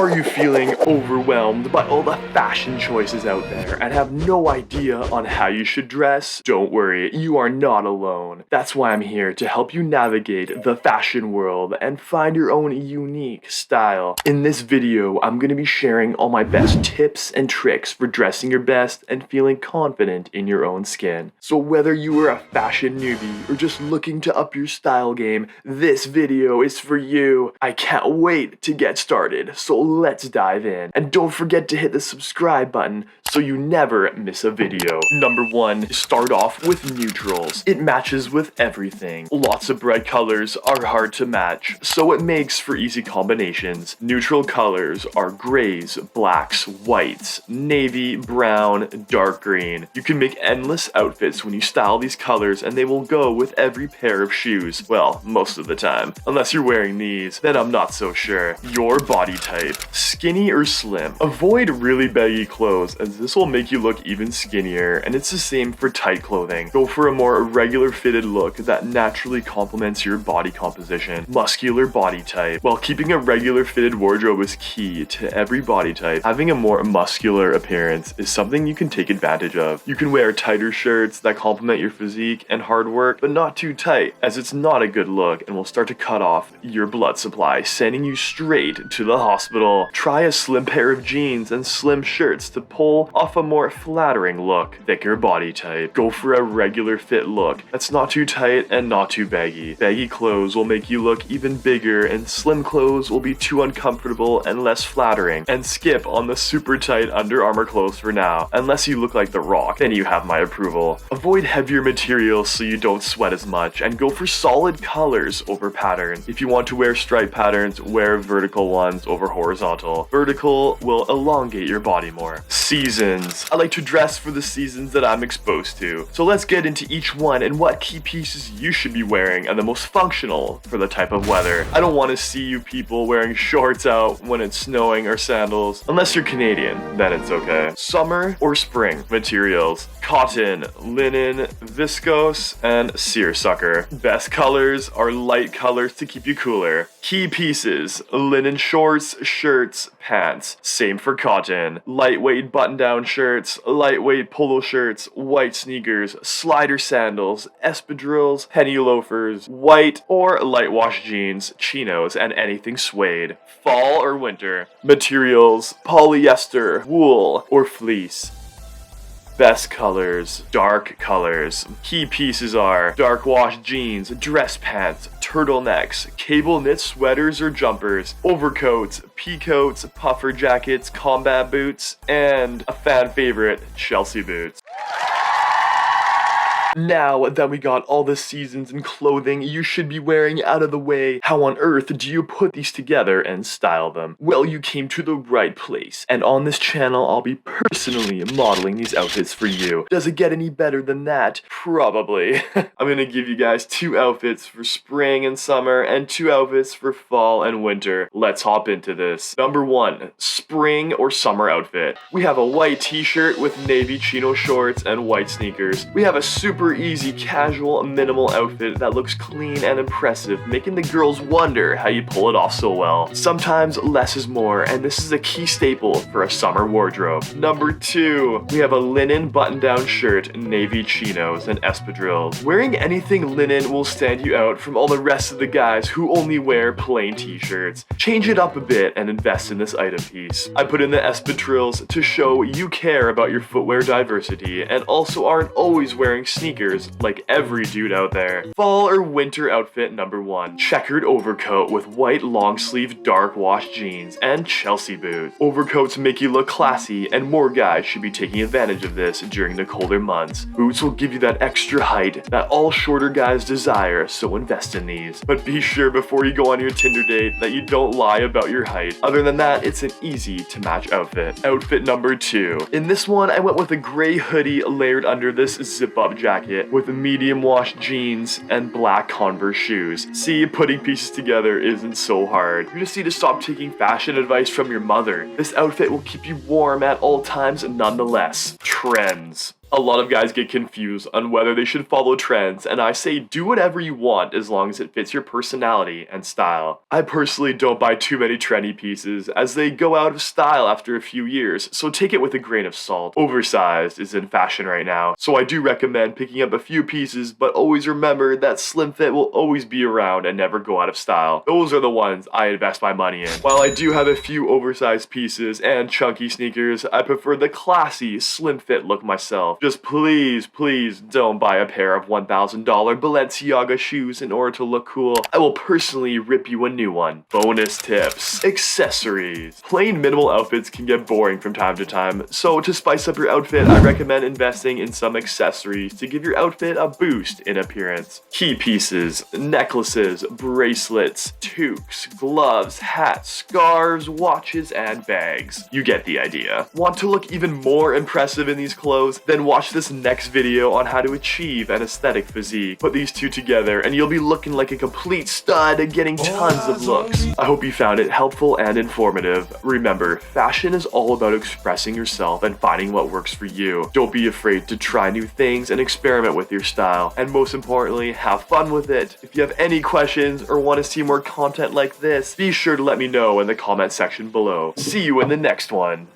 Are you feeling overwhelmed by all the fashion choices out there and have no idea on how you should dress? Don't worry, you are not alone. That's why I'm here to help you navigate the fashion world and find your own unique style. In this video, I'm going to be sharing all my best tips and tricks for dressing your best and feeling confident in your own skin. So whether you are a fashion newbie or just looking to up your style game, this video is for you. I can't wait to get started, so let's dive in. And don't forget to hit the subscribe button so you never miss a video. Number 1, start off with neutrals. It matches with everything. Lots of bright colors are hard to match, so it makes for easy combinations. Neutral colors are grays, blacks, whites, navy, brown, dark green. You can make endless outfits when you style these colors, and they will go with every pair of shoes. Well, most of the time. Unless you're wearing these, then I'm not so sure. Your body type. Skinny or slim. Avoid really baggy clothes, as this will make you look even skinnier, and it's the same for tight clothing. Go for a more regular fitted look that naturally complements your body composition. Muscular body type. While keeping a regular fitted wardrobe is key to every body type, having a more muscular appearance is something you can take advantage of. You can wear tighter shirts that complement your physique and hard work, but not too tight, as it's not a good look and will start to cut off your blood supply, sending you straight to the hospital. Try a slim pair of jeans and slim shirts to pull off a more flattering look. Thicker body type. Go for a regular fit look that's not too tight and not too baggy. Baggy clothes will make you look even bigger, and slim clothes will be too uncomfortable and less flattering. And skip on the super tight Under Armour clothes for now, unless you look like The Rock, then you have my approval. Avoid heavier materials so you don't sweat as much, and go for solid colors over patterns. If you want to wear stripe patterns, wear vertical ones over horizontal. Vertical will elongate your body more. Seasons. I like to dress for the seasons that I'm exposed to. So let's get into each one and what key pieces you should be wearing and the most functional for the type of weather. I don't want to see you people wearing shorts out when it's snowing or sandals. Unless you're Canadian, then it's okay. Summer or spring materials. Cotton, linen, viscose, and seersucker. Best colors are light colors to keep you cooler. Key pieces. Linen shorts, shirts, pants. Same for cotton. Lightweight button-down shirts, lightweight polo shirts, white sneakers, slider sandals, espadrilles, penny loafers, white or light wash jeans, chinos, and anything suede. Fall or winter. Materials. Polyester, wool, or fleece. Best colors, dark colors. Key pieces are dark wash jeans, dress pants, turtlenecks, cable knit sweaters or jumpers, overcoats, pea coats, puffer jackets, combat boots, and a fan favorite, Chelsea boots. Now that we got all the seasons and clothing you should be wearing out of the way, how on earth do you put these together and style them? Well, you came to the right place, and on this channel I'll be personally modeling these outfits for you. Does it get any better than that? Probably. I'm gonna give you guys 2 outfits for spring and summer and 2 outfits for fall and winter. Let's hop into this. Number 1, spring or summer outfit. We have a white t-shirt with navy chino shorts and white sneakers. We have a super easy, casual, minimal outfit that looks clean and impressive, making the girls wonder how you pull it off so well. Sometimes less is more, and this is a key staple for a summer wardrobe. Number 2, we have a linen button-down shirt, navy chinos, and espadrilles. Wearing anything linen will stand you out from all the rest of the guys who only wear plain t-shirts. Change it up a bit and invest in this item piece. I put in the espadrilles to show you care about your footwear diversity and also aren't always wearing sneakers like every dude out there. Fall or winter outfit number 1. Checkered overcoat with white long sleeve dark wash jeans and Chelsea boots. Overcoats make you look classy, and more guys should be taking advantage of this during the colder months. Boots will give you that extra height that all shorter guys desire, so invest in these. But be sure before you go on your Tinder date that you don't lie about your height. Other than that, it's an easy to match outfit. Outfit number 2. In this one, I went with a gray hoodie layered under this zip-up jacket with medium wash jeans and black Converse shoes. See, putting pieces together isn't so hard. You just need to stop taking fashion advice from your mother. This outfit will keep you warm at all times nonetheless. Trends. A lot of guys get confused on whether they should follow trends, and I say do whatever you want as long as it fits your personality and style. I personally don't buy too many trendy pieces as they go out of style after a few years, so take it with a grain of salt. Oversized is in fashion right now, so I do recommend picking up a few pieces, but always remember that slim fit will always be around and never go out of style. Those are the ones I invest my money in. While I do have a few oversized pieces and chunky sneakers, I prefer the classy, slim fit look myself. Just please don't buy a pair of $1,000 Balenciaga shoes in order to look cool. I will personally rip you a new one. Bonus tips. Accessories. Plain minimal outfits can get boring from time to time, so to spice up your outfit, I recommend investing in some accessories to give your outfit a boost in appearance. Key pieces, necklaces, bracelets, toques, gloves, hats, scarves, watches, and bags. You get the idea. Want to look even more impressive in these clothes? Then watch this next video on how to achieve an aesthetic physique. Put these two together and you'll be looking like a complete stud, getting tons of looks. I hope you found it helpful and informative. Remember, fashion is all about expressing yourself and finding what works for you. Don't be afraid to try new things and experiment with your style. And most importantly, have fun with it. If you have any questions or want to see more content like this, be sure to let me know in the comment section below. See you in the next one.